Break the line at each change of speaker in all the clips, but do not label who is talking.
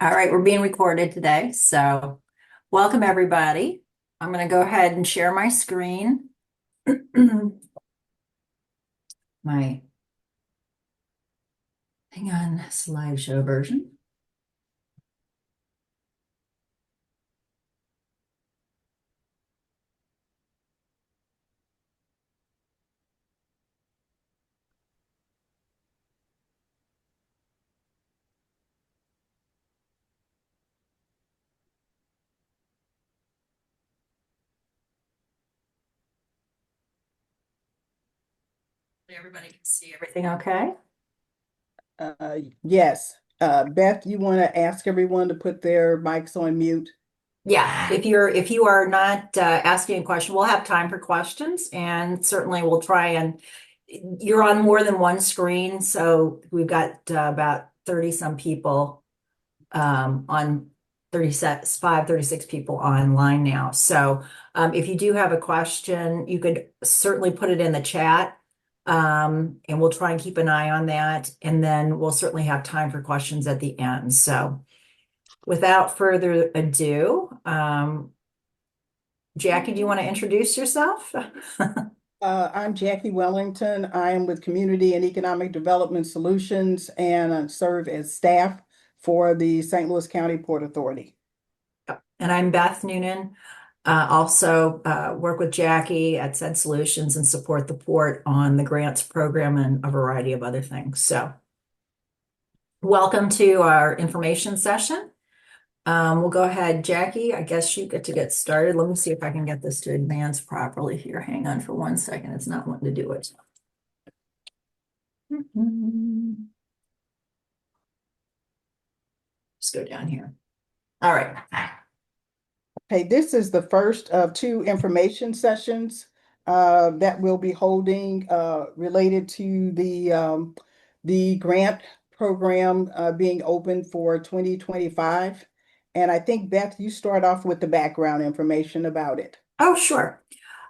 All right, we're being recorded today, so welcome everybody. I'm going to go ahead and share my screen. My, hang on, slideshow version. Everybody can see everything okay?
Yes. Beth, you want to ask everyone to put their mics on mute?
Yeah, if you are not asking a question, we'll have time for questions, and certainly we'll try and you're on more than one screen, so we've got about 30 some people on 36 people online now. So if you do have a question, you could certainly put it in the chat. And we'll try and keep an eye on that. And then we'll certainly have time for questions at the end. So without further ado, Jackie, do you want to introduce yourself?
I'm Jackie Wellington. I am with Community and Economic Development Solutions and serve as staff for the St. Louis County Port Authority.
And I'm Beth Noonan. Also work with Jackie at Said Solutions and support the port on the grants program and a variety of other things. So welcome to our information session. We'll go ahead, Jackie. I guess you get to get started. Let me see if I can get this to advance properly here. Hang on for 1 second. It's not wanting to do it. Just go down here. All right.
Okay, this is the first of two information sessions that we'll be holding related to the grant program being open for 2025. And I think, Beth, you start off with the background information about it.
Oh, sure.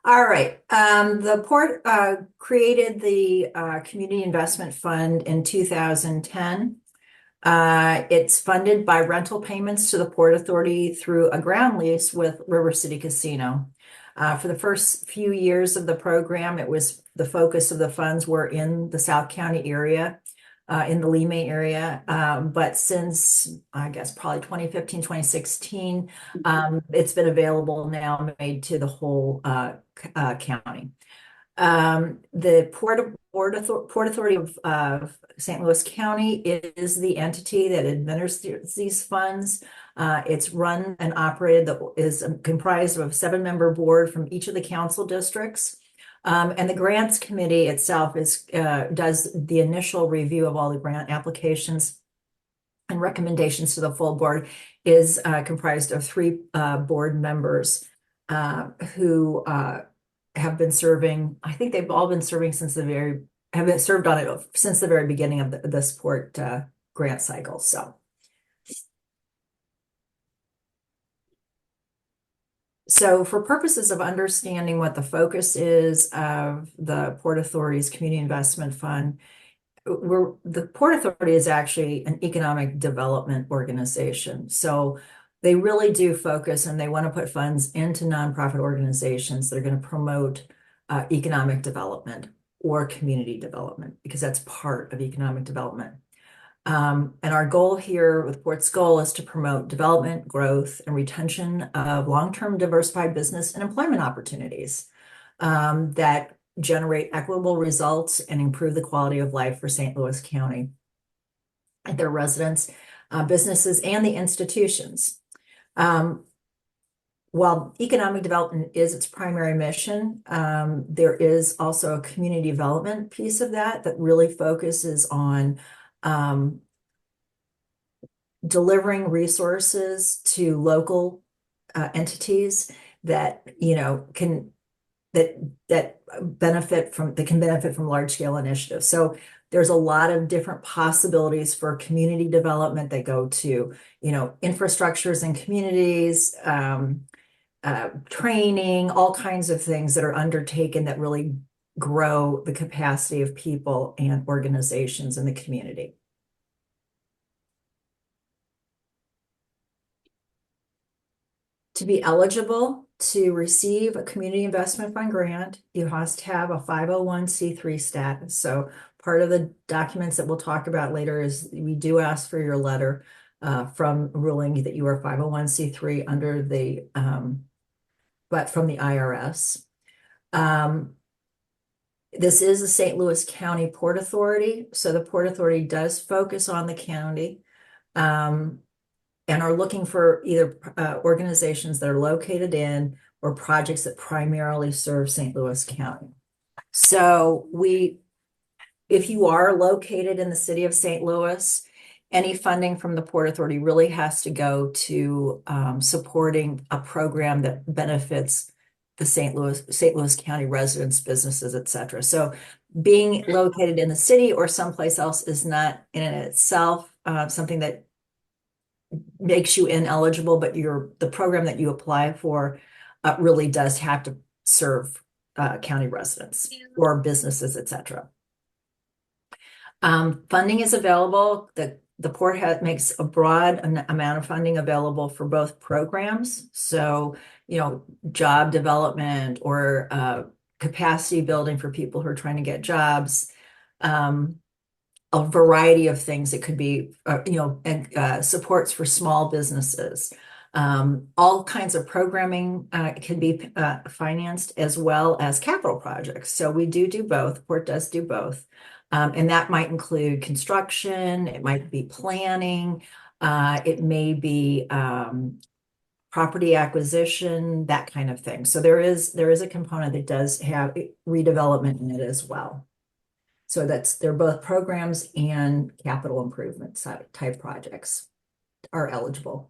All right. The port created the Community Investment Fund in 2010. It's funded by rental payments to the Port Authority through a ground lease with River City Casino. For the first few years of the program, it was the focus of the funds were in the South County area, in the Lee May area. But since, I guess, probably 2015, 2016, it's been available now, made to the whole county. The Port Authority of St. Louis County is the entity that administers these funds. It's run and operated that is comprised of a 7-member board from each of the council districts. And the grants committee itself does the initial review of all the grant applications and recommendations to the full board is comprised of 3 board members who have been serving. I think they've all been serving have been served on it since the very beginning of the sport grant cycle. So for purposes of understanding what the focus is of the Port Authority's Community Investment Fund, the Port Authority is actually an economic development organization. So they really do focus and they want to put funds into nonprofit organizations that are going to promote economic development or community development, because that's part of economic development. And our goal here with Port's goal is to promote development, growth, and retention of long-term diversified business and employment opportunities that generate equitable results and improve the quality of life for St. Louis County and their residents, businesses, and the institutions. While economic development is its primary mission, there is also a community development piece of that really focuses on delivering resources to local entities that can benefit from large scale initiatives. So there's a lot of different possibilities for community development that go to infrastructures and communities, training, all kinds of things that are undertaken that really grow the capacity of people and organizations in the community. To be eligible to receive a community investment fund grant, you must have a 501(c)(3) status. So part of the documents that we'll talk about later is we do ask for your letter from ruling that you are 501(c)(3) under the but from the IRS. This is the St. Louis County Port Authority, so the Port Authority does focus on the county. And are looking for either organizations that are located in or projects that primarily serve St. Louis County. So if you are located in the city of St. Louis, any funding from the Port Authority really has to go to supporting a program that benefits the St. Louis County residents, businesses, et cetera. So being located in the city or someplace else is not in itself something that makes you ineligible, but the program that you apply for really does have to serve county residents or businesses, etc. Funding is available. The port makes a broad amount of funding available for both programs. So, job development or capacity building for people who are trying to get jobs. A variety of things. It could be, supports for small businesses. All kinds of programming can be financed as well as capital projects. So we do both. Port does do both. And that might include construction. It might be planning. It may be property acquisition, that kind of thing. So there is a component that does have redevelopment in it as well. So they're both programs and capital improvement type projects are eligible.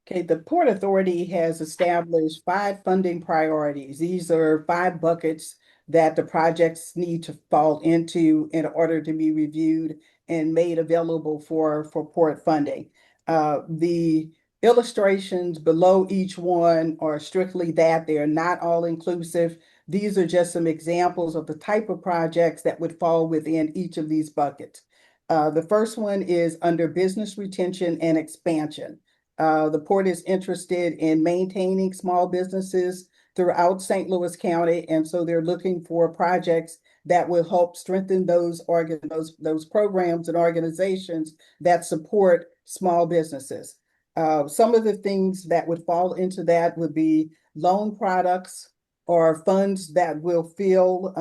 Okay, the Port Authority has established 5 funding priorities. These are 5 buckets that the projects need to fall into in order to be reviewed and made available for port funding. The illustrations below each one are strictly that. They are not all inclusive. These are just some examples of the type of projects that would fall within each of these buckets. The first one is under business retention and expansion. The port is interested in maintaining small businesses throughout St. Louis County, and so they're looking for projects that will help strengthen those programs and organizations that support small businesses. Some of the things that would fall into that would be loan products or funds that will fill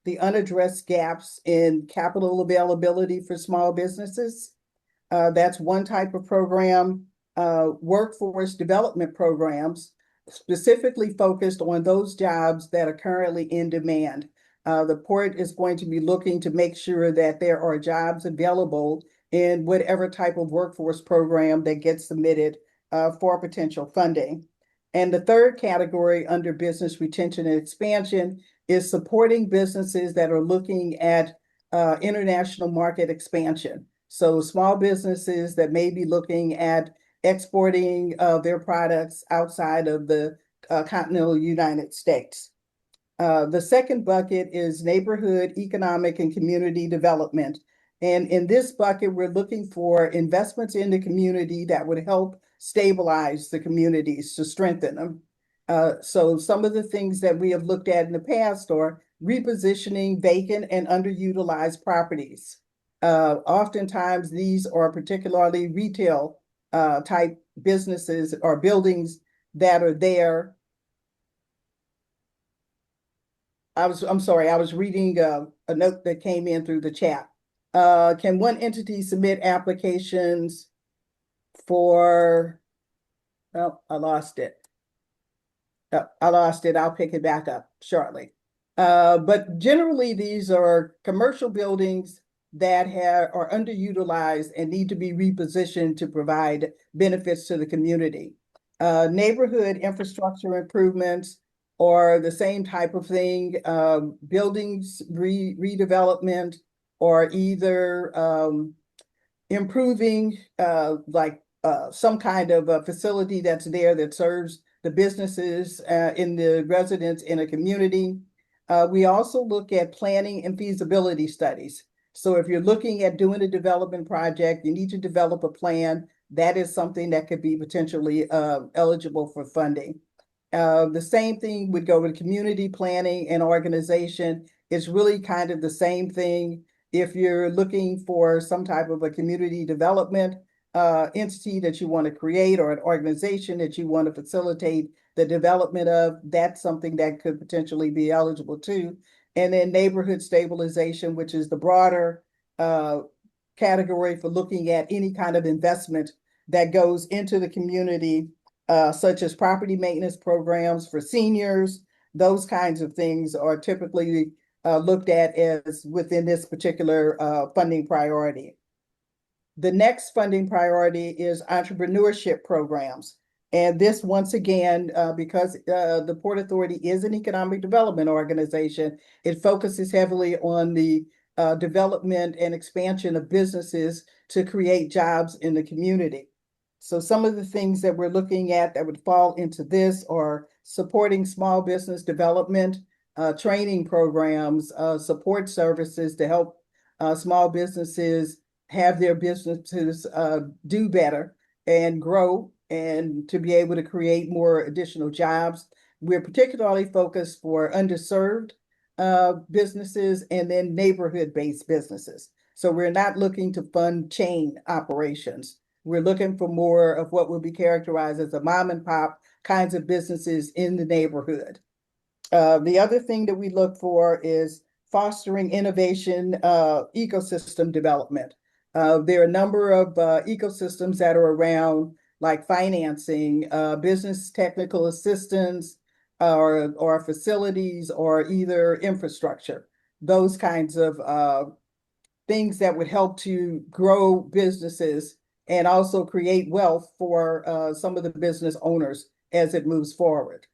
the unaddressed gaps in capital availability for small businesses. That's one type of program. Workforce development programs specifically focused on those jobs that are currently in demand. The port is going to be looking to make sure that there are jobs available in whatever type of workforce program that gets submitted for potential funding. And the third category under business retention and expansion is supporting businesses that are looking at international market expansion. So small businesses that may be looking at exporting their products outside of the continental United States. The second bucket is neighborhood, economic, and community development. And in this bucket, we're looking for investments in the community that would help stabilize the communities to strengthen them. So some of the things that we have looked at in the past are repositioning vacant and underutilized properties. Oftentimes, these are particularly retail type businesses or buildings that are there. I'm sorry, I was reading a note that came in through the chat. Can one entity submit applications for, oh, I lost it. Oh, I lost it. I'll pick it back up shortly. But generally, these are commercial buildings that are underutilized and need to be repositioned to provide benefits to the community. Neighborhood infrastructure improvements or the same type of thing, buildings redevelopment or either improving some kind of a facility that's there that serves the businesses in the residents in a community. We also look at planning and feasibility studies. So if you're looking at doing a development project, you need to develop a plan that is something that could be potentially eligible for funding. The same thing would go with community planning and organization. It's really kind of the same thing. If you're looking for some type of a community development entity that you want to create, or an organization that you want to facilitate the development of, that's something that could potentially be eligible too. And then neighborhood stabilization, which is the broader category for looking at any kind of investment that goes into the community, such as property maintenance programs for seniors. Those kinds of things are typically looked at as within this particular funding priority. The next funding priority is entrepreneurship programs. And this, once again, because the Port Authority is an economic development organization, it focuses heavily on the development and expansion of businesses to create jobs in the community. So some of the things that we're looking at that would fall into this are supporting small business development, training programs, support services to help small businesses have their businesses do better and grow, and to be able to create more additional jobs. We're particularly focused for underserved businesses and then neighborhood-based businesses. So we're not looking to fund chain operations. We're looking for more of what would be characterized as a mom and pop kinds of businesses in the neighborhood. The other thing that we look for is fostering innovation, ecosystem development. There are a number of ecosystems that are around, like financing, business technical assistance, or facilities, or either infrastructure. Those kinds of things that would help to grow businesses and also create wealth for some of the business owners as it moves forward.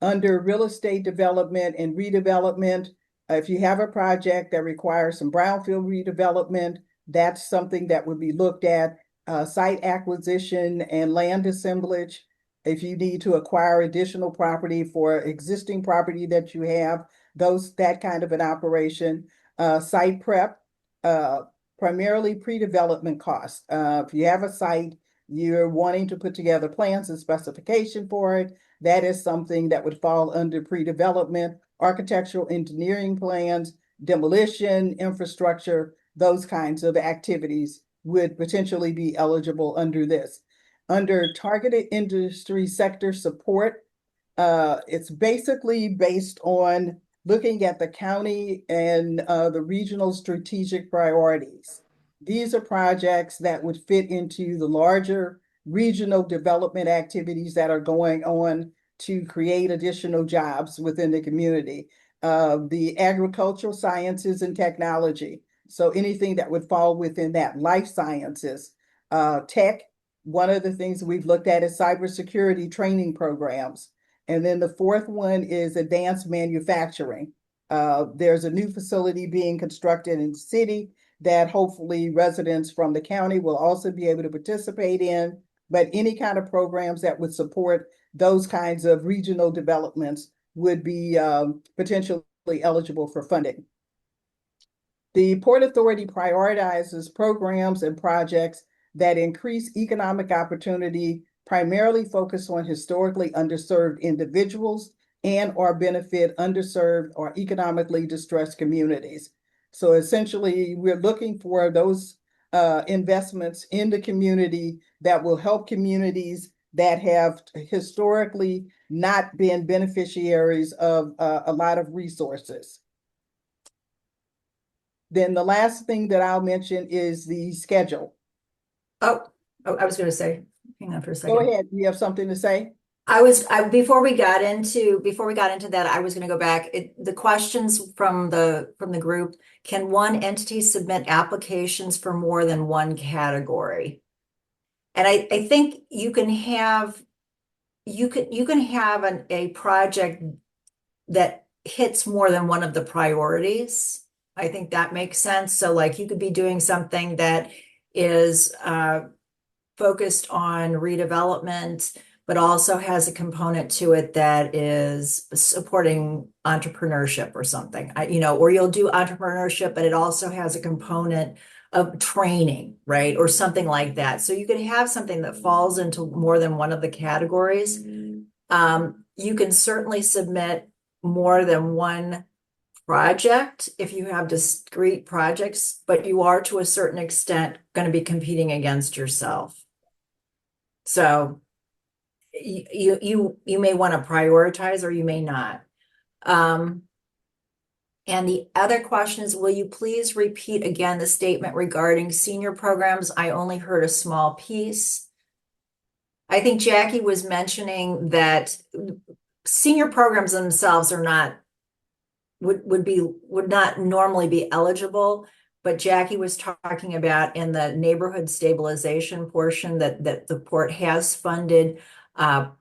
Under real estate development and redevelopment, if you have a project that requires some brownfield redevelopment, that's something that would be looked at. Site acquisition and land assemblage. If you need to acquire additional property for existing property that you have, that kind of an operation. Site prep, primarily pre-development costs. If you have a site, you're wanting to put together plans and specification for it, that is something that would fall under pre-development. Architectural engineering plans, demolition, infrastructure, those kinds of activities would potentially be eligible under this. Under targeted industry sector support, it's basically based on looking at the county and the regional strategic priorities. These are projects that would fit into the larger regional development activities that are going on to create additional jobs within the community. The agricultural sciences and technology. So anything that would fall within that, life sciences, tech. One of the things we've looked at is cybersecurity training programs. And then the fourth one is advanced manufacturing. There's a new facility being constructed in the city that hopefully residents from the county will also be able to participate in, but any kind of programs that would support those kinds of regional developments would be potentially eligible for funding. The Port Authority prioritizes programs and projects that increase economic opportunity, primarily focused on historically underserved individuals and or benefit underserved or economically distressed communities. So essentially, we're looking for those investments in the community that will help communities that have historically not been beneficiaries of a lot of resources. Then the last thing that I'll mention is the schedule.
Oh, I was going to say, hang on for a second.
Go ahead. You have something to say?
Before we got into that, I was going to go back. The questions from the group: can one entity submit applications for more than one category? And I think you can have a project that hits more than one of the priorities. I think that makes sense. So like you could be doing something that is focused on redevelopment, but also has a component to it that is supporting entrepreneurship or something. Or you'll do entrepreneurship, but it also has a component of training, right? Or something like that. So you could have something that falls into more than one of the categories. You can certainly submit more than one project if you have discrete projects, but you are to a certain extent going to be competing against yourself. So you may want to prioritize or you may not. And the other question is, will you please repeat again the statement regarding senior programs? I only heard a small piece. I think Jackie was mentioning that senior programs themselves are not would not normally be eligible, but Jackie was talking about in the neighborhood stabilization portion that the port has funded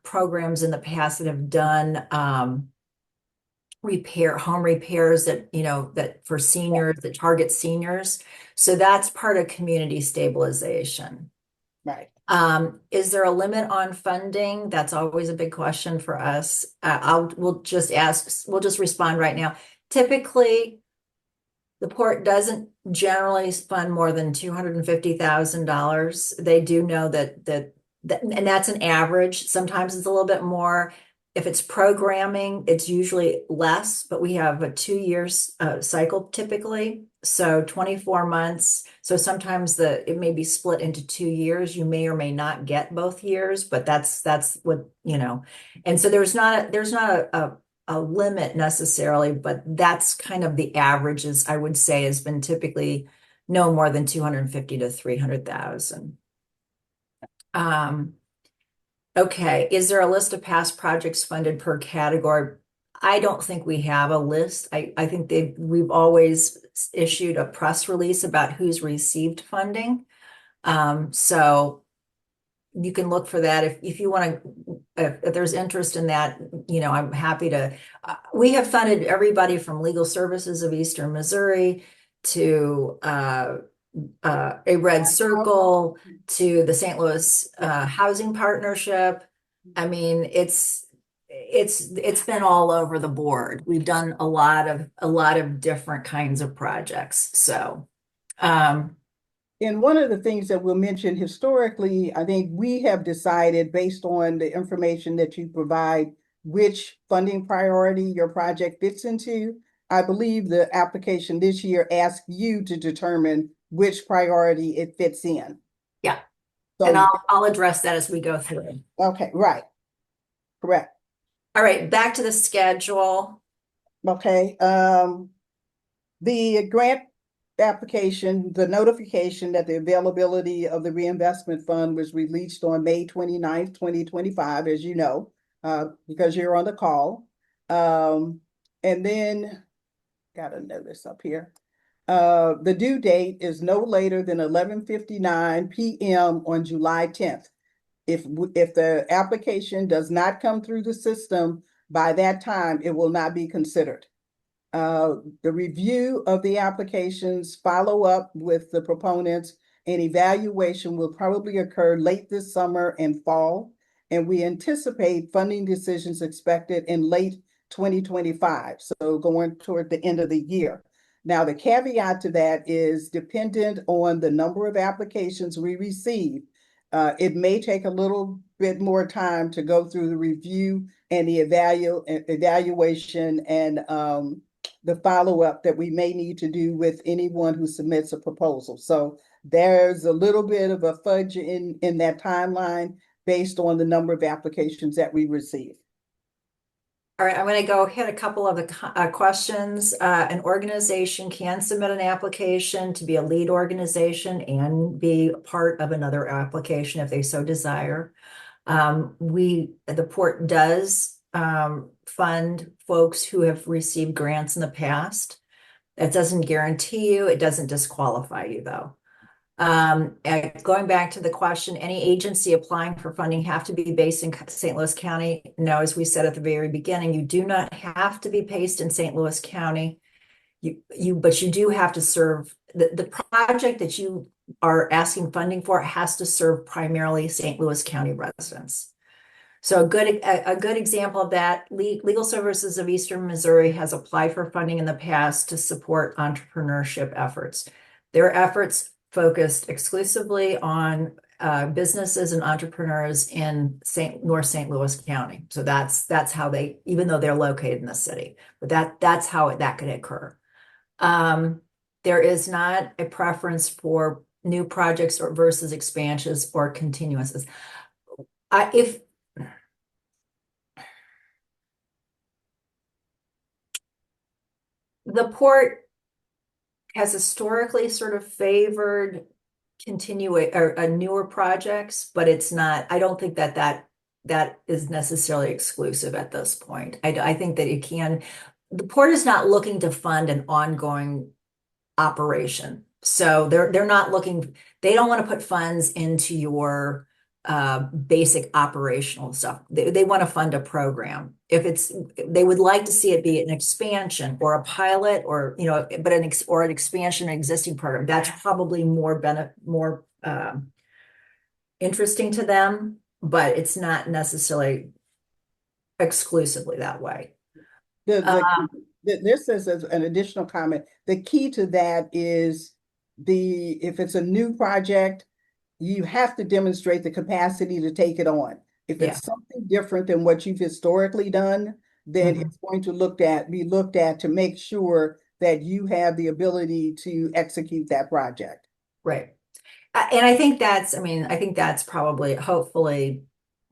programs in the past that have done home repairs that that for seniors that target seniors. So that's part of community stabilization.
Right.
Is there a limit on funding? That's always a big question for us. We'll just respond right now. Typically, the port doesn't generally fund more than $250,000. They do know that, and that's an average. Sometimes it's a little bit more. If it's programming, it's usually less, but we have a 2 year cycle typically. So 24 months. So sometimes it may be split into 2 years. You may or may not get both years, but that's what, and so there's not a limit necessarily, but that's kind of the averages I would say has been typically no more than 250 to 300,000. Okay, is there a list of past projects funded per category? I don't think we have a list. I think we've always issued a press release about who's received funding. So you can look for that if you want to, if there's interest in that, I'm happy to. We have funded everybody from Legal Services of Eastern Missouri to a Red Circle to the St. Louis Housing Partnership. I mean, it's been all over the board. We've done a lot of different kinds of projects. So,
And one of the things that we'll mention historically, I think we have decided based on the information that you provide, which funding priority your project fits into. I believe the application this year asks you to determine which priority it fits in.
yeah. And
So,
I'll address that as we go through.
okay, right, correct.
All right, back to the schedule.
Okay, the grant application, the notification that the availability of the reinvestment fund was released on May 29th, 2025, as you know, because you're on the call. And then got a notice up here. The due date is no later than 11:59 p.m. on July 10th. If the application does not come through the system by that time, it will not be considered. The review of the applications, follow up with the proponents, and evaluation will probably occur late this summer and fall. And we anticipate funding decisions expected in late 2025, so going toward the end of the year. Now, the caveat to that is dependent on the number of applications we receive. It may take a little bit more time to go through the review and the evaluation and the follow-up that we may need to do with anyone who submits a proposal. So there's a little bit of a fudge in that timeline based on the number of applications that we receive.
All right, I'm going to go hit a couple of the questions. An organization can submit an application to be a lead organization and be part of another application if they so desire. The port does fund folks who have received grants in the past. That doesn't guarantee you, it doesn't disqualify you though. Going back to the question, any agency applying for funding have to be based in St. Louis County? No, as we said at the very beginning, you do not have to be based in St. Louis County. But you do have to serve the project that you are asking funding for has to serve primarily St. Louis County residents. So a good example of that, Legal Services of Eastern Missouri has applied for funding in the past to support entrepreneurship efforts. Their efforts focused exclusively on businesses and entrepreneurs in North St. Louis County. So that's how they, even though they're located in the city, but that's how that could occur. There is not a preference for new projects or versus expansions or continuouses. If the port has historically sort of favored newer projects, but it's not, I don't think that is necessarily exclusive at this point. I think that the port is not looking to fund an ongoing operation. So they're not looking, they don't want to put funds into your basic operational stuff. They want to fund a program. If they would like to see it be an expansion or a pilot or, but an expansion of an existing program. That's probably more interesting to them, but it's not necessarily exclusively that way.
This is an additional comment. The key to that is if it's a new project, you have to demonstrate the capacity to take it on. If it's something different than what you've historically done, then it's going to be looked at to make sure that you have the ability to execute that project.
Right. And I think that's probably, hopefully,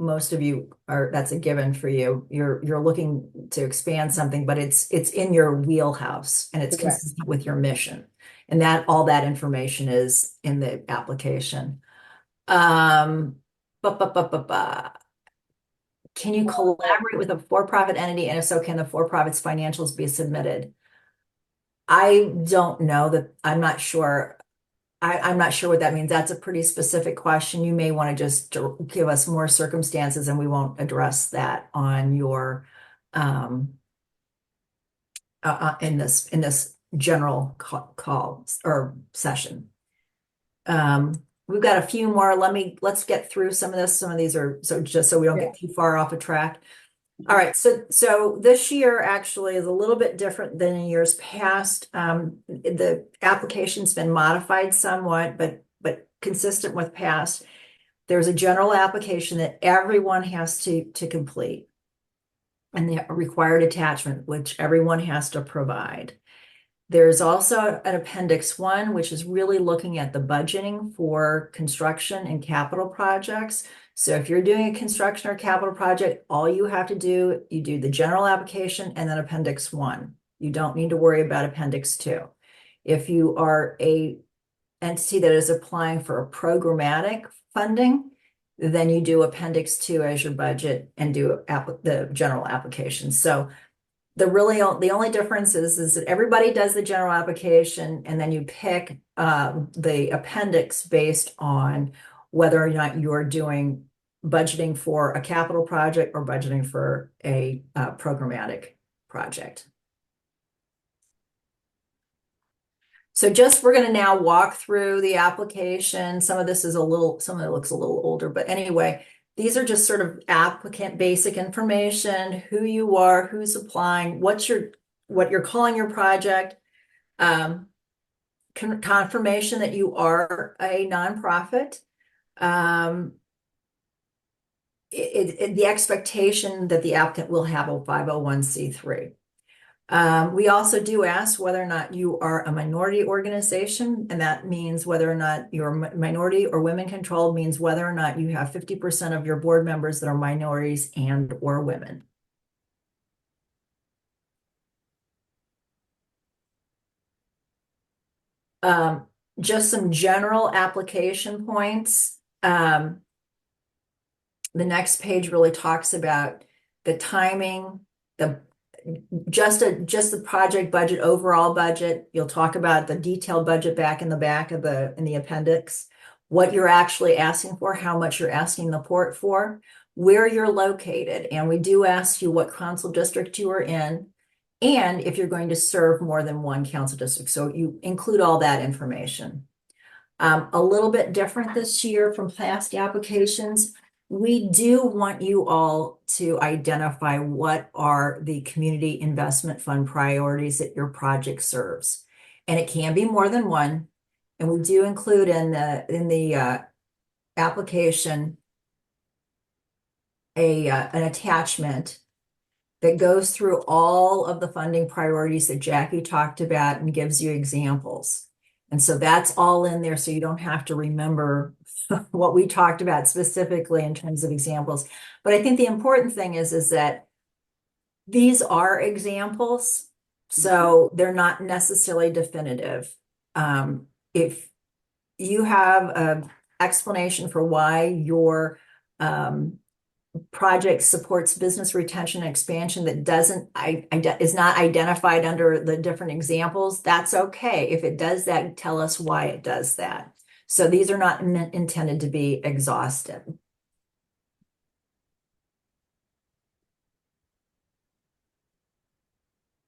most of you that's a given for you. You're looking to expand something, but it's in your wheelhouse and it's consistent with your mission. And all that information is in the application. Can you collaborate with a for-profit entity? And if so, can the for-profit's financials be submitted? I don't know that. I'm not sure. I'm not sure what that means. That's a pretty specific question. You may want to just give us more circumstances and we won't address that on your in this general call or session. We've got a few more. Let's get through some of this. Some of these are just so we don't get too far off a track. All right, so this year actually is a little bit different than in years past. The application's been modified somewhat, but consistent with past. There's a general application that everyone has to complete, and the required attachment, which everyone has to provide. There's also an Appendix 1, which is really looking at the budgeting for construction and capital projects. So if you're doing a construction or capital project, all you have to do, you do the general application and then Appendix 1. You don't need to worry about Appendix 2. If you are a entity that is applying for a programmatic funding, then you do Appendix 2 as your budget and do the general application. So the only difference is that everybody does the general application and then you pick the appendix based on whether or not you're doing budgeting for a capital project or budgeting for a programmatic project. So we're going to now walk through the application. Some of it looks a little older, but anyway, these are just sort of applicant basic information, who you are, who's applying, what you're calling your project, confirmation that you are a nonprofit, the expectation that the applicant will have a 501c3. We also do ask whether or not you are a minority organization, and that means whether or not you're minority or women controlled, means whether or not you have 50% of your board members that are minorities and or women. Just some general application points. The next page really talks about the timing, just the project budget, overall budget. You'll talk about the detailed budget in the back of in the appendix, what you're actually asking for, how much you're asking the port for, where you're located. And we do ask you what council district you are in, and if you're going to serve more than one council district. So you include all that information. A little bit different this year from past applications. We do want you all to identify what are the community investment fund priorities that your project serves. And it can be more than one. And we do include in the application an attachment that goes through all of the funding priorities that Jackie talked about and gives you examples. And so that's all in there, so you don't have to remember what we talked about specifically in terms of examples. But I think the important thing is that these are examples, so they're not necessarily definitive. If you have an explanation for why your project supports business retention and expansion that is not identified under the different examples, that's okay. If it does that, tell us why it does that. So these are not intended to be exhaustive.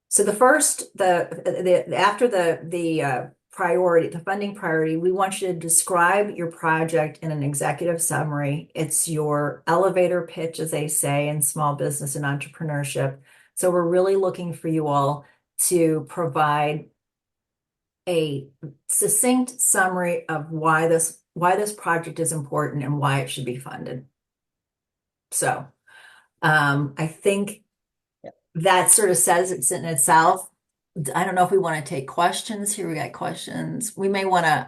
So the first, after the priority, the funding priority, we want you to describe your project in an executive summary. It's your elevator pitch, as they say, in small business and entrepreneurship. So we're really looking for you all to provide a succinct summary of why this project is important and why it should be funded. So I think that sort of says it's in itself. I don't know if we want to take questions here. We got questions. We may want to,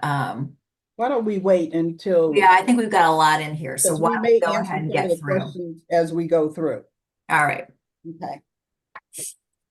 Why don't we wait until,
yeah, I think we've got a lot in here. So
because
why
we
don't we
may
go
answer
ahead and
some of
get
the
through?
questions as we go through.
All right.
Okay.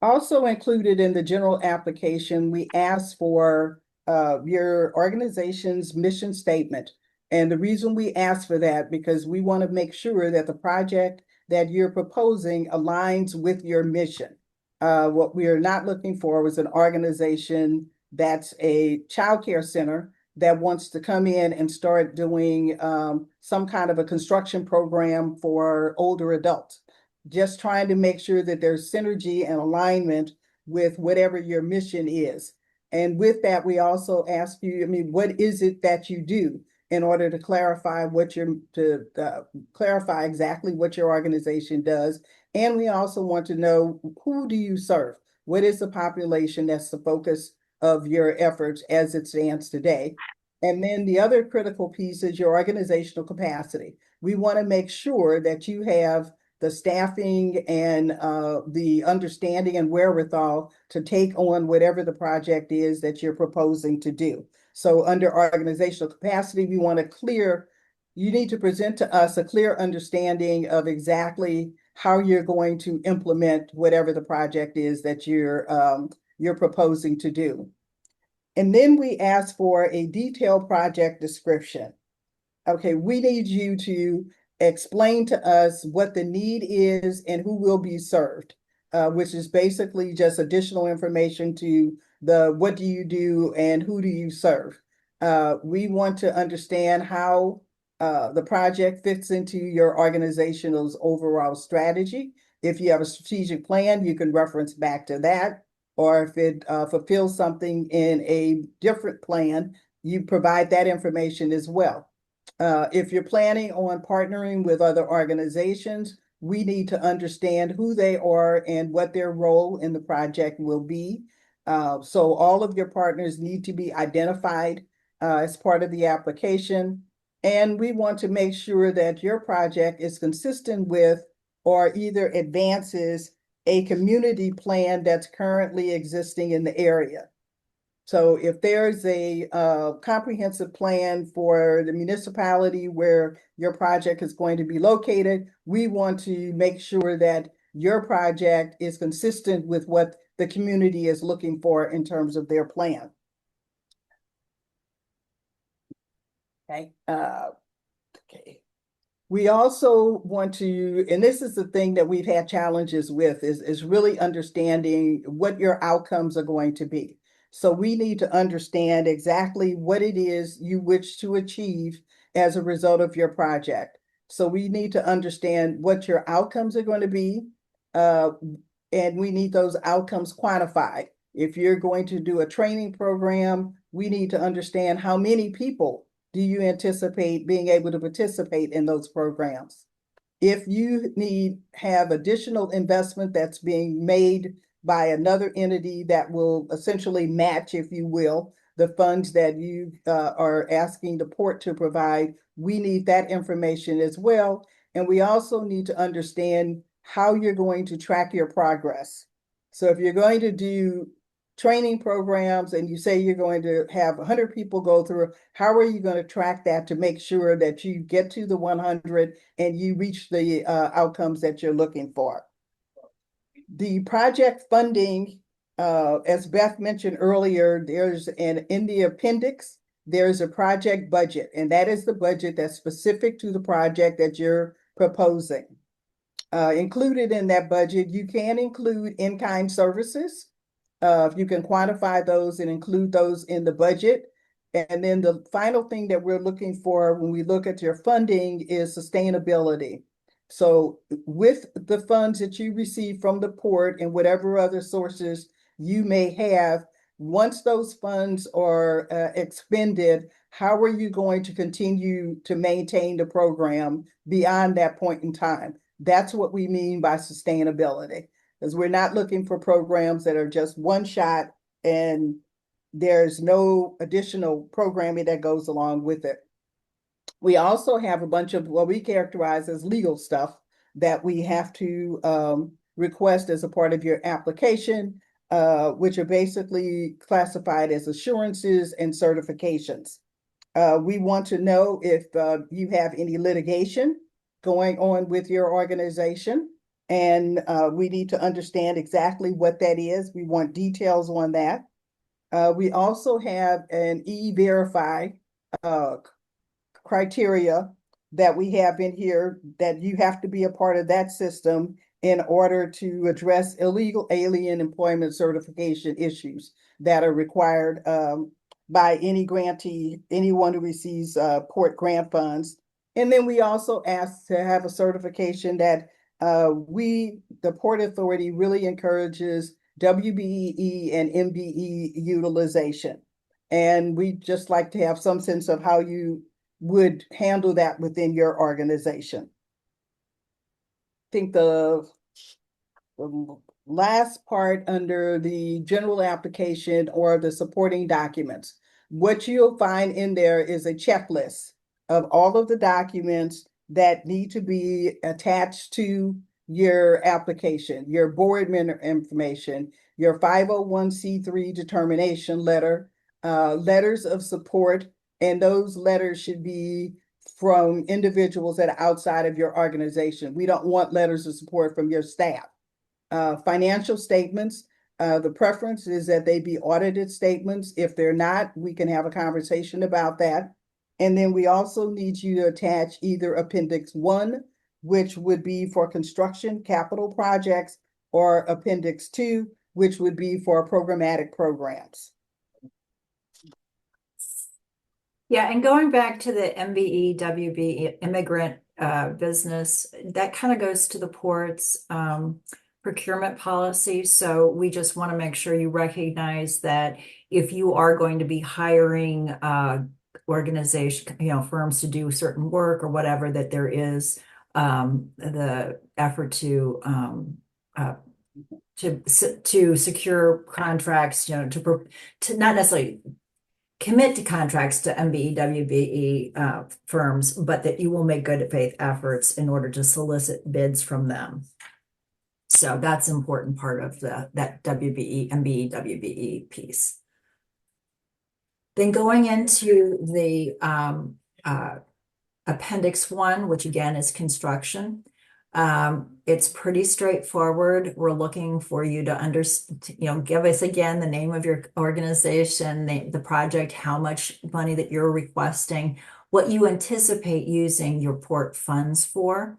Also included in the general application, we asked for your organization's mission statement. And the reason we ask for that, because we want to make sure that the project that you're proposing aligns with your mission. What we are not looking for was an organization that's a childcare center that wants to come in and start doing some kind of a construction program for older adults. Just trying to make sure that there's synergy and alignment with whatever your mission is. And with that, we also ask you, I mean, what is it that you do in order to clarify clarify exactly what your organization does. And we also want to know, who do you serve? What is the population that's the focus of your efforts as it stands today? And then the other critical piece is your organizational capacity. We want to make sure that you have the staffing and the understanding and wherewithal to take on whatever the project is that you're proposing to do. So under organizational capacity, we want you need to present to us a clear understanding of exactly how you're going to implement whatever the project is that you're proposing to do. And then we ask for a detailed project description. Okay, we need you to explain to us what the need is and who will be served, which is basically just additional information to the what do you do and who do you serve. We want to understand how the project fits into your organization's overall strategy. If you have a strategic plan, you can reference back to that. Or if it fulfills something in a different plan, you provide that information as well. If you're planning on partnering with other organizations, we need to understand who they are and what their role in the project will be. So all of your partners need to be identified as part of the application. And we want to make sure that your project is consistent with or either advances a community plan that's currently existing in the area. So if there's a comprehensive plan for the municipality where your project is going to be located, we want to make sure that your project is consistent with what the community is looking for in terms of their plan. Okay. Okay. We also want to, and this is the thing that we've had challenges with, is really understanding what your outcomes are going to be. So we need to understand exactly what it is you wish to achieve as a result of your project. So we need to understand what your outcomes are going to be, and we need those outcomes quantified. If you're going to do a training program, we need to understand how many people do you anticipate being able to participate in those programs. If you have additional investment that's being made by another entity that will essentially match, if you will, the funds that you are asking the port to provide. We need that information as well. And we also need to understand how you're going to track your progress. So if you're going to do training programs and you say you're going to have 100 people go through, how are you going to track that to make sure that you get to the 100 and you reach the outcomes that you're looking for? The project funding, as Beth mentioned earlier, in the appendix, there's a project budget, and that is the budget that's specific to the project that you're proposing. Included in that budget, you can include in-kind services. If you can quantify those and include those in the budget. And then the final thing that we're looking for when we look at your funding is sustainability. So with the funds that you receive from the port and whatever other sources you may have, once those funds are expended, how are you going to continue to maintain the program beyond that point in time? That's what we mean by sustainability, because we're not looking for programs that are just one shot and there's no additional programming that goes along with it. We also have a bunch of what we characterize as legal stuff that we have to request as a part of your application, which are basically classified as assurances and certifications. We want to know if you have any litigation going on with your organization, and we need to understand exactly what that is. We want details on that. We also have an E-Verify criteria that we have in here, that you have to be a part of that system in order to address illegal alien employment certification issues that are required by any grantee, anyone who receives port grant funds. And then we also ask to have a certification that the Port Authority really encourages WBEE and MBE utilization. And we just like to have some sense of how you would handle that within your organization. I think the last part under the general application or the supporting documents, what you'll find in there is a checklist of all of the documents that need to be attached to your application, your board member information, your 501c3 determination letter, letters of support, and those letters should be from individuals that are outside of your organization. We don't want letters of support from your staff. Financial statements, the preference is that they be audited statements. If they're not, we can have a conversation about that. And then we also need you to attach either Appendix 1, which would be for construction capital projects, or Appendix 2, which would be for programmatic programs.
Yeah, and going back to the MBE, WBE immigrant business, that kind of goes to the port's procurement policy. So we just want to make sure you recognize that if you are going to be hiring organization, firms to do certain work or whatever, that there is the effort to secure contracts, to not necessarily commit to contracts to MBE, WBE firms, but that you will make good faith efforts in order to solicit bids from them. So that's an important part of that WBE, MBE, WBE piece. Then going into the Appendix 1, which again is construction. It's pretty straightforward. We're looking for you to give us again the name of your organization, the project, how much money that you're requesting, what you anticipate using your port funds for.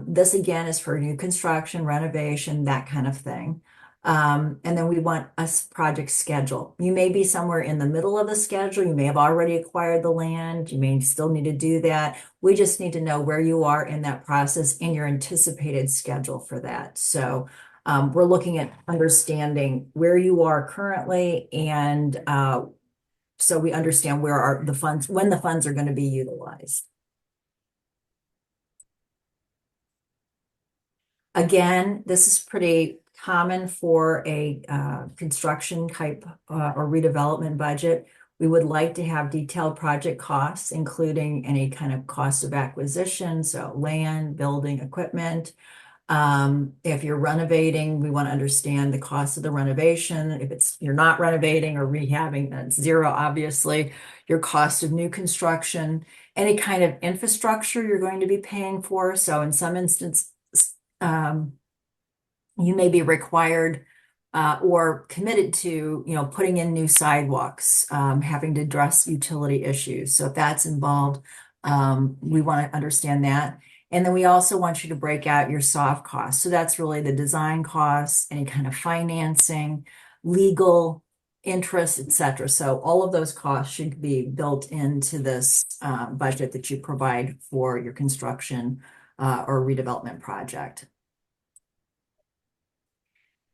This again is for new construction, renovation, that kind of thing. And then we want a project schedule. You may be somewhere in the middle of the schedule. You may have already acquired the land. You may still need to do that. We just need to know where you are in that process and your anticipated schedule for that. So we're looking at understanding where you are currently, and so we understand where are the funds, when the funds are going to be utilized. Again, this is pretty common for a construction type or redevelopment budget. We would like to have detailed project costs, including any kind of cost of acquisition, so land, building, equipment. If you're renovating, we want to understand the cost of the renovation. If you're not renovating or rehabbing, that's zero, obviously. Your cost of new construction, any kind of infrastructure you're going to be paying for. So in some instances, you may be required or committed to, putting in new sidewalks, having to address utility issues. So if that's involved, we want to understand that. And then we also want you to break out your soft costs. So that's really the design costs, any kind of financing, legal, interest, etc. So all of those costs should be built into this budget that you provide for your construction or redevelopment project.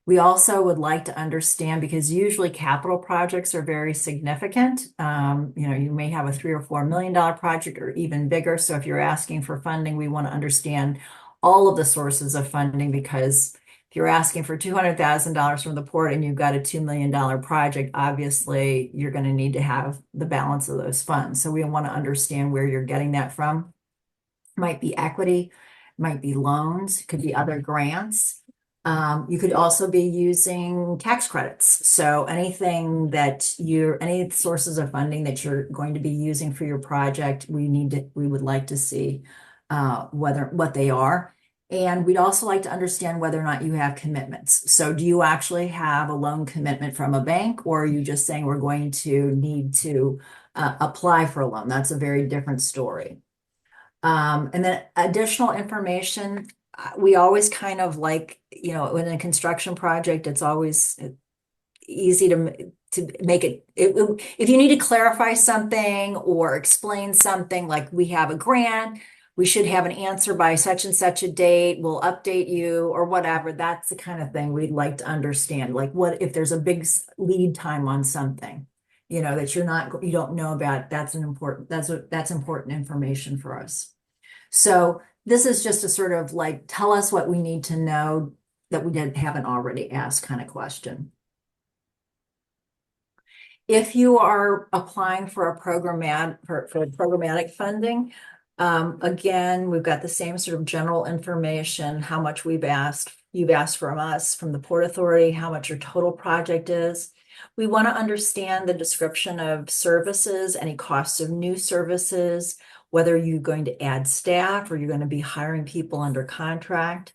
We also would like to understand, because usually capital projects are very significant. You may have a $3 or $4 million project or even bigger. So if you're asking for funding, we want to understand all of the sources of funding, because if you're asking for $200,000 from the port and you've got a $2 million project, obviously you're going to need to have the balance of those funds. So we want to understand where you're getting that from. Might be equity, might be loans, could be other grants. You could also be using tax credits. So anything that any sources of funding that you're going to be using for your project, we would like to see what they are. And we'd also like to understand whether or not you have commitments. So do you actually have a loan commitment from a bank, or are you just saying we're going to need to apply for a loan? That's a very different story. And then additional information, we always kind of like, in a construction project, it's always easy to make if you need to clarify something or explain something, like we have a grant, we should have an answer by such and such a date, we'll update you or whatever. That's the kind of thing we'd like to understand. Like, what if there's a big lead time on something, that you don't know about? That's important information for us. So this is just a sort of like, tell us what we need to know that we haven't already asked kind of question. If you are applying for a programmatic funding, again, we've got the same sort of general information, how much you've asked from us, from the Port Authority, how much your total project is. We want to understand the description of services, any costs of new services, whether you're going to add staff or you're going to be hiring people under contract.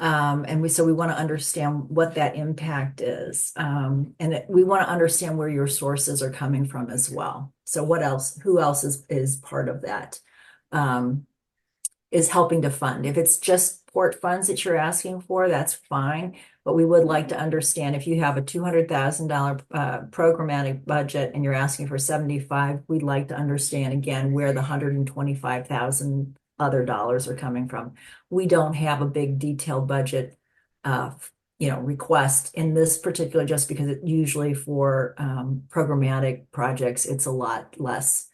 So we want to understand what that impact is. And we want to understand where your sources are coming from as well. So who else is part of that, is helping to fund? If it's just port funds that you're asking for, that's fine. But we would like to understand, if you have a $200,000 programmatic budget and you're asking for 75, we'd like to understand again where the 125,000 other dollars are coming from. We don't have a big detailed budget request in this particular, just because it usually for programmatic projects, it's a lot less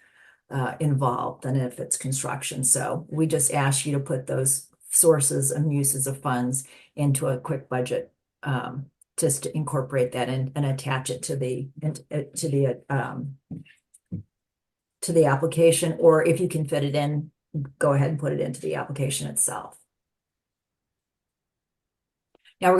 involved than if it's construction. So we just ask you to put those sources and uses of funds into a quick budget, just to incorporate that and attach it to the application, or if you can fit it in, go ahead and put it into the application itself. Now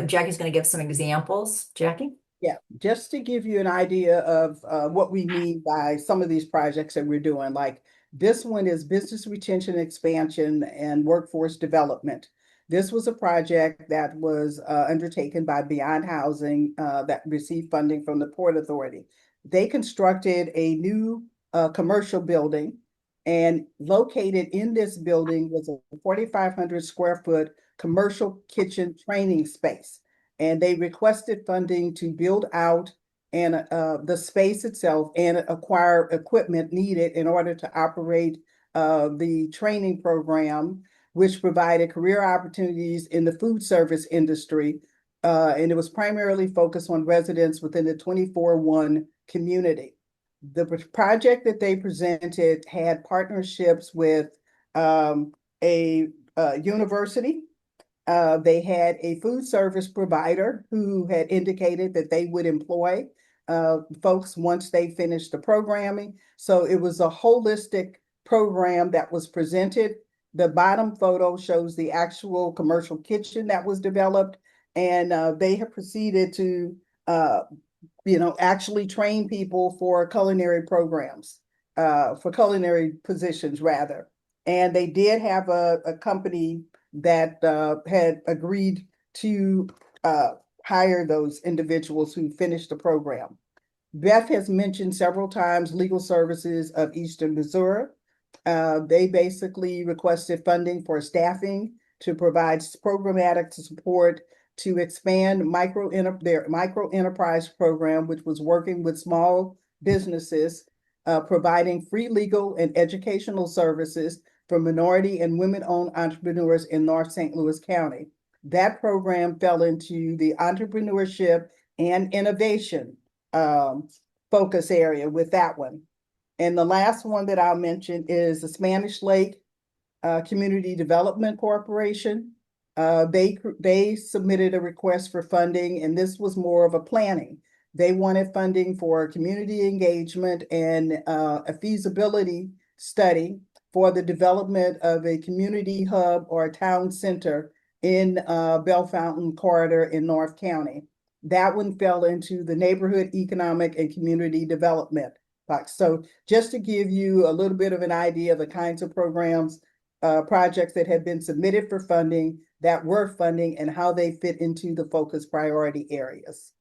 Jackie's going to give some examples. Jackie?
Yeah, just to give you an idea of what we mean by some of these projects that we're doing, like this one is business retention, expansion, and workforce development. This was a project that was undertaken by Beyond Housing that received funding from the Port Authority. They constructed a new commercial building, and located in this building was a 4,500 square foot commercial kitchen training space. And they requested funding to build out the space itself and acquire equipment needed in order to operate the training program, which provided career opportunities in the food service industry. And it was primarily focused on residents within the 24-1 community. The project that they presented had partnerships with a university. They had a food service provider who had indicated that they would employ folks once they finished the programming. So it was a holistic program that was presented. The bottom photo shows the actual commercial kitchen that was developed, and they have proceeded to actually train people for culinary programs, for culinary positions rather. And they did have a company that had agreed to hire those individuals who finished the program. Beth has mentioned several times Legal Services of Eastern Missouri. They basically requested funding for staffing to provide programmatic support to expand their micro enterprise program, which was working with small businesses, providing free legal and educational services for minority and women-owned entrepreneurs in North St. Louis County. That program fell into the entrepreneurship and innovation focus area with that one. And the last one that I'll mention is the Spanish Lake Community Development Corporation. They submitted a request for funding, and this was more of a planning. They wanted funding for community engagement and a feasibility study for the development of a community hub or a town center in Bellefontaine Corridor in North County. That one fell into the Neighborhood Economic and Community Development box. So just to give you a little bit of an idea of the kinds of programs, projects that had been submitted for funding, that were funding, and how they fit into the focus priority areas.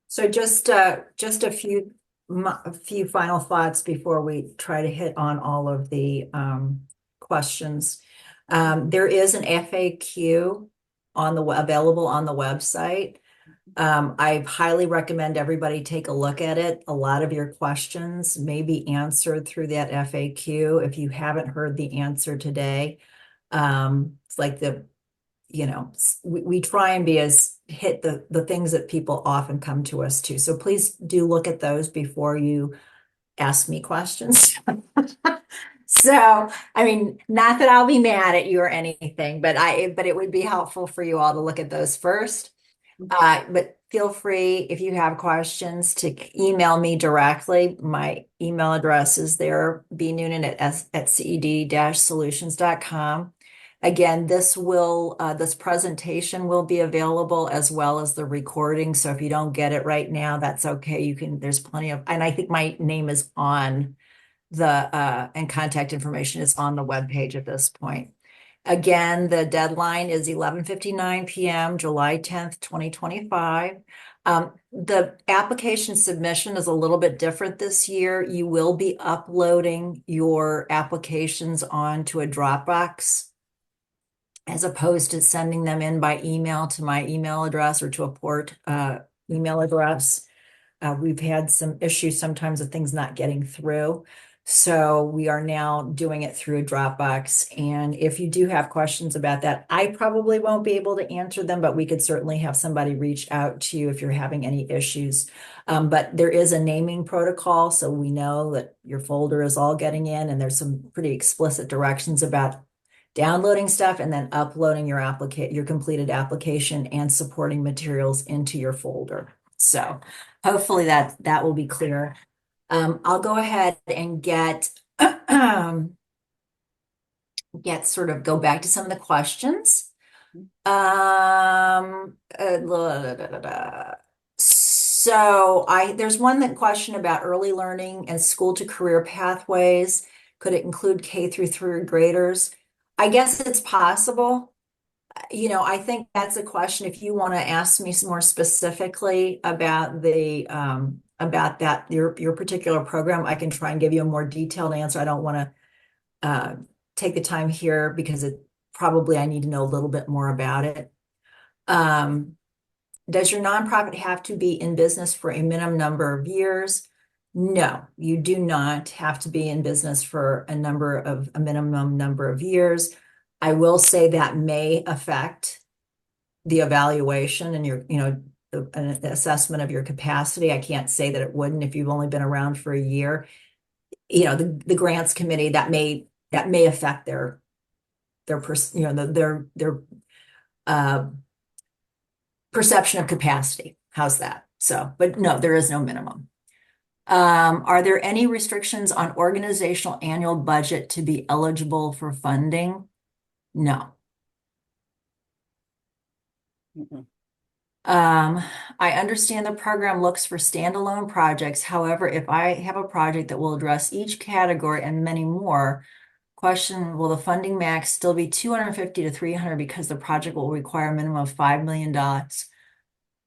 So just a few final thoughts before we try to hit on all of the questions. There is an FAQ available on the website. I highly recommend everybody take a look at it. A lot of your questions may be answered through that FAQ. If you haven't heard the answer today, it's like we try and hit the things that people often come to us to. So please do look at those before you ask me questions. So, I mean, not that I'll be mad at you or anything, but it would be helpful for you all to look at those first. But feel free, if you have questions, to email me directly. My email address is there, bnoonan@ced-solutions.com. Again, this presentation will be available as well as the recording. So if you don't get it right now, that's okay. There's plenty of, and I think my name is on and contact information is on the webpage at this point. Again, the deadline is 11:59 p.m., July 10th, 2025. The application submission is a little bit different this year. You will be uploading your applications onto a Dropbox as opposed to sending them in by email to my email address or to a port email address. We've had some issues sometimes with things not getting through. So we are now doing it through a Dropbox. And if you do have questions about that, I probably won't be able to answer them, but we could certainly have somebody reach out to you if you're having any issues. But there is a naming protocol, so we know that your folder is all getting in, and there's some pretty explicit directions about downloading stuff and then uploading your completed application and supporting materials into your folder. So hopefully that will be clear. I'll go ahead and go back to some of the questions. So there's one question about early learning and school to career pathways. Could it include K through third graders? I guess it's possible. I think that's a question. If you want to ask me some more specifically about your particular program, I can try and give you a more detailed answer. I don't want to take the time here because I need to know a little bit more about it. Does your nonprofit have to be in business for a minimum number of years? No, you do not have to be in business for a minimum number of years. I will say that may affect the evaluation and an assessment of your capacity. I can't say that it wouldn't if you've only been around for a year. The grants committee, that may affect their perception of capacity. How's that? So, but no, there is no minimum. Are there any restrictions on organizational annual budget to be eligible for funding? No.
Mm-mm.
I understand the program looks for standalone projects. However, if I have a project that will address each category and many more, question, will the funding max still be 250 to 300 because the project will require a minimum of $5 million?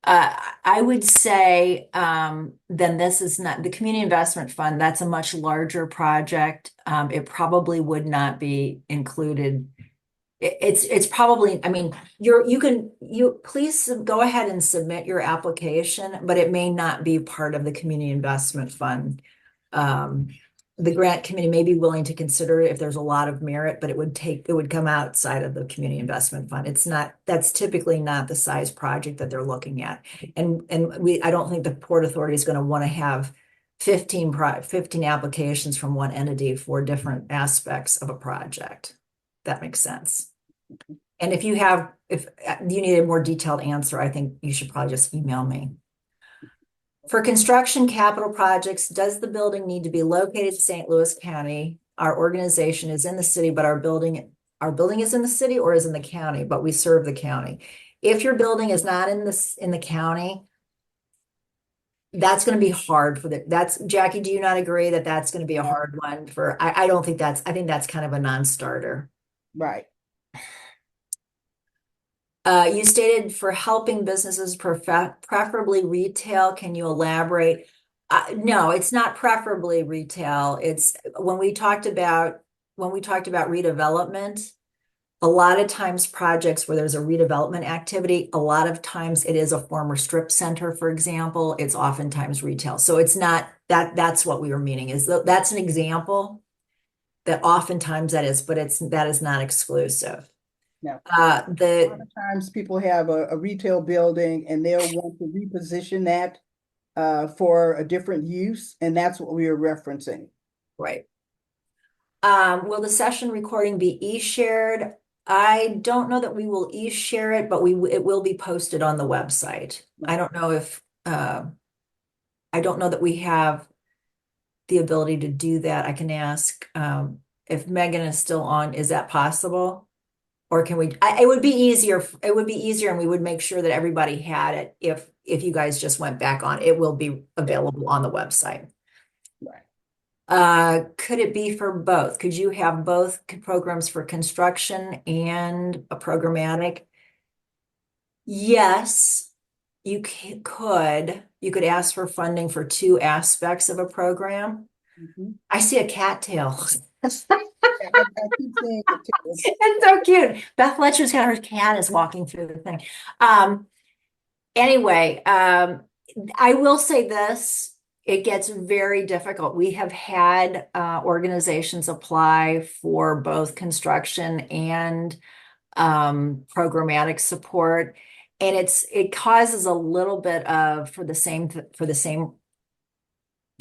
I would say then this is not the community investment fund. That's a much larger project. It probably would not be included. It's probably, I mean, you please go ahead and submit your application, but it may not be part of the community investment fund. Um, the grant committee may be willing to consider it if there's a lot of merit, but it would come outside of the community investment fund. It's not, that's typically not the size project that they're looking at. And I don't think the Port Authority is going to want to have 15 applications from one entity for different aspects of a project. That makes sense. And if you need a more detailed answer, I think you should probably just email me. For construction capital projects, does the building need to be located in St. Louis County? Our organization is in the city, but our building is in the city or is in the county, but we serve the county. If your building is not in the county, that's going to be hard that's Jackie, do you not agree that that's going to be a hard one I don't think I think that's kind of a non-starter.
Right.
You stated for helping businesses, preferably retail. Can you elaborate? No, it's not preferably retail. It's when we talked about redevelopment, a lot of times projects where there's a redevelopment activity, a lot of times it is a former strip center, for example. It's oftentimes retail. So it's not that's what we were meaning that's an example that oftentimes that is, but that is not exclusive.
No.
Uh,
A
the
lot of times people have a retail building and they'll want to reposition that for a different use, and that's what we are referencing.
Right. Will the session recording be e-shared? I don't know that we will e-share it, but it will be posted on the website. I don't know if I don't know that we have the ability to do that. I can ask if Megan is still on. Is that possible? Or can we? It would be easier. It would be easier, and we would make sure that everybody had it. If you guys just went back on, it will be available on the website.
Right.
Could it be for both? Could you have both programs for construction and a programmatic? Yes, could. You could ask for funding for two aspects of a program.
Mhm.
I see a cattail.
I keep saying it too.
It's so cute. Beth Fletcher's got her cat is walking through the thing. Anyway, I will say this, it gets very difficult. We have had organizations apply for both construction and programmatic support, and it causes a little bit of for the same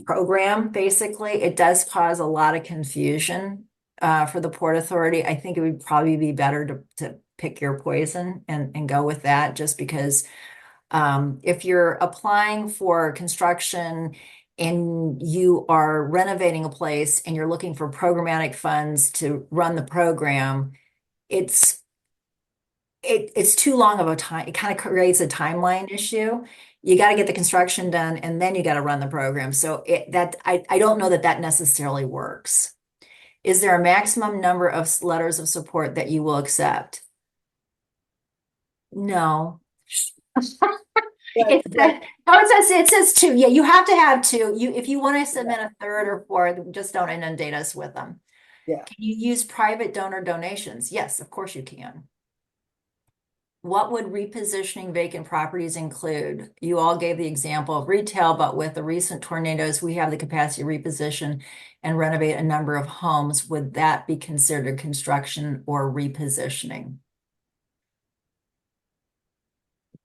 program, basically. It does cause a lot of confusion for the Port Authority. I think it would probably be better to pick your poison and go with that, just because if you're applying for construction and you are renovating a place and you're looking for programmatic funds to run the program, it's too long of a time. It kind of creates a timeline issue. You got to get the construction done and then you got to run the program. So I don't know that necessarily works. Is there a maximum number of letters of support that you will accept? No. It says two. Yeah, you have to have two. If you want to submit a third or fourth, just don't inundate us with them.
Yeah.
Can you use private donor donations? Yes, of course you can. What would repositioning vacant properties include? You all gave the example of retail, but with the recent tornadoes, we have the capacity to reposition and renovate a number of homes. Would that be considered construction or repositioning?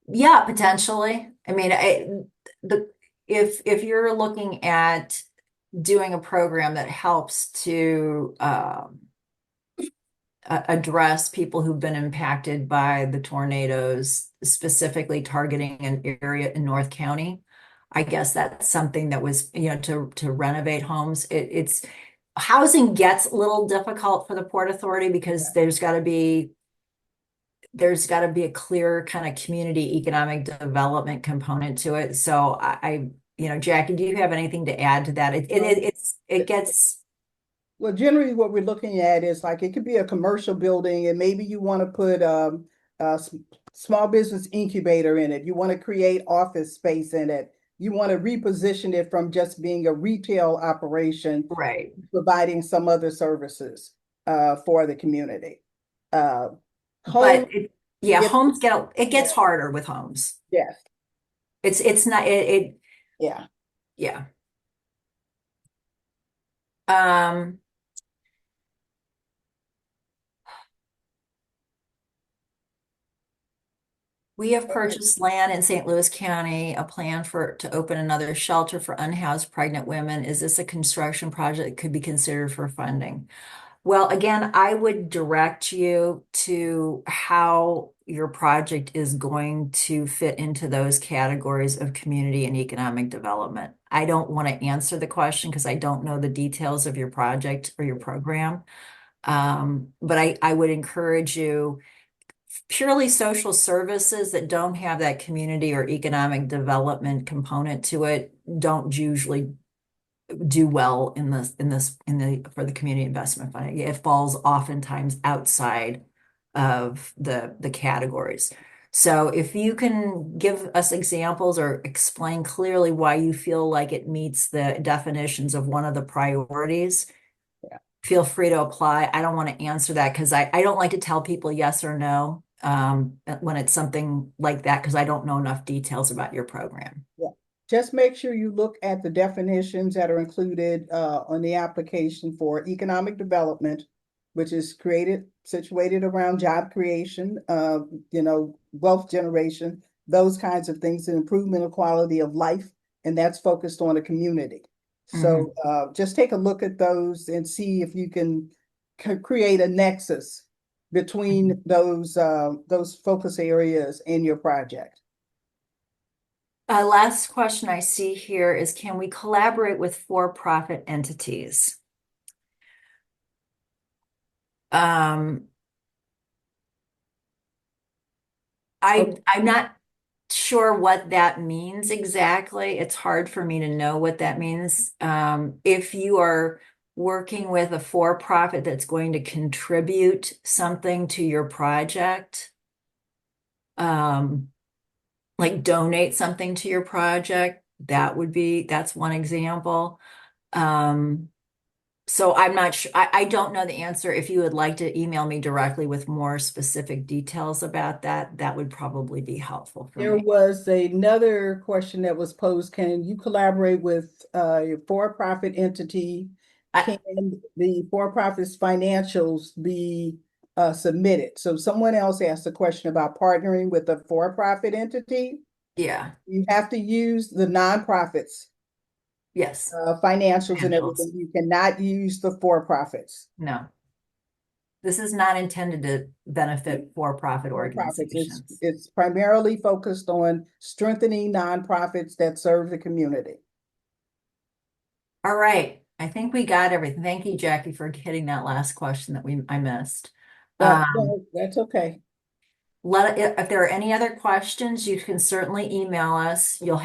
Yeah, potentially. I mean, if you're looking at doing a program that helps to address people who've been impacted by the tornadoes, specifically targeting an area in North County. I guess that's something that was, to renovate homes. It's housing gets a little difficult for the Port Authority because there's got to be a clear kind of community economic development component to it. So Jackie, do you have anything to add to that? It gets.
Well, generally what we're looking at is like, it could be a commercial building and maybe you want to put small business incubator in it. You want to create office space in it. You want to reposition it from just being a retail operation,
Right.
providing some other services for the community. Home,
But yeah,
it,
homes it gets harder with homes.
yes,
It's not
yeah.
yeah. Um, we have purchased land in St. Louis County, a plan to open another shelter for unhoused pregnant women. Is this a construction project that could be considered for funding? Well, again, I would direct you to how your project is going to fit into those categories of community and economic development. I don't want to answer the question because I don't know the details of your project or your program. But I would encourage you, purely social services that don't have that community or economic development component to it don't usually do well for the community investment fund. It falls oftentimes outside of the categories. So if you can give us examples or explain clearly why you feel like it meets the definitions of one of the priorities,
Yeah.
feel free to apply. I don't want to answer that because I don't like to tell people yes or no when it's something like that because I don't know enough details about your program.
Yeah. Just make sure you look at the definitions that are included on the application for economic development, which is situated around job creation, wealth generation, those kinds of things, and improvement of quality of life, and that's focused on a community. So just take a look at those and see if you can create a nexus between those focus areas in your project.
Last question I see here is, can we collaborate with for-profit entities? I'm not sure what that means exactly. It's hard for me to know what that means. If you are working with a for-profit that's going to contribute something to your project, like donate something to your project, that's one example. So I'm not sure. I don't know the answer. If you would like to email me directly with more specific details about that, that would probably be helpful for
There
me.
was another question that was posed. Can you collaborate with a for-profit entity?
I,
Can the for-profit's financials be submitted? So someone else asked a question about partnering with a for-profit entity.
yeah,
You have to use the nonprofits
yes,
financials and
financials.
everything. You cannot use the for-profits.
No, this is not intended to benefit for-profit
For-profits.
organizations.
It's primarily focused on strengthening nonprofits that serve the community.
All right. I think we got everything. Thank you, Jackie, for hitting that last question that I missed.
No, that's okay.
If there are any other questions, you can certainly email us. You'll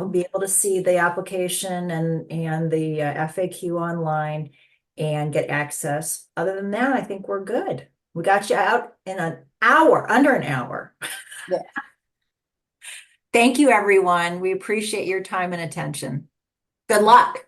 be able to see the application and the FAQ online and get access. Other than that, I think we're good. We got you out in an hour, under an hour.
Yeah.
Thank you, everyone. We appreciate your time and attention. Good luck.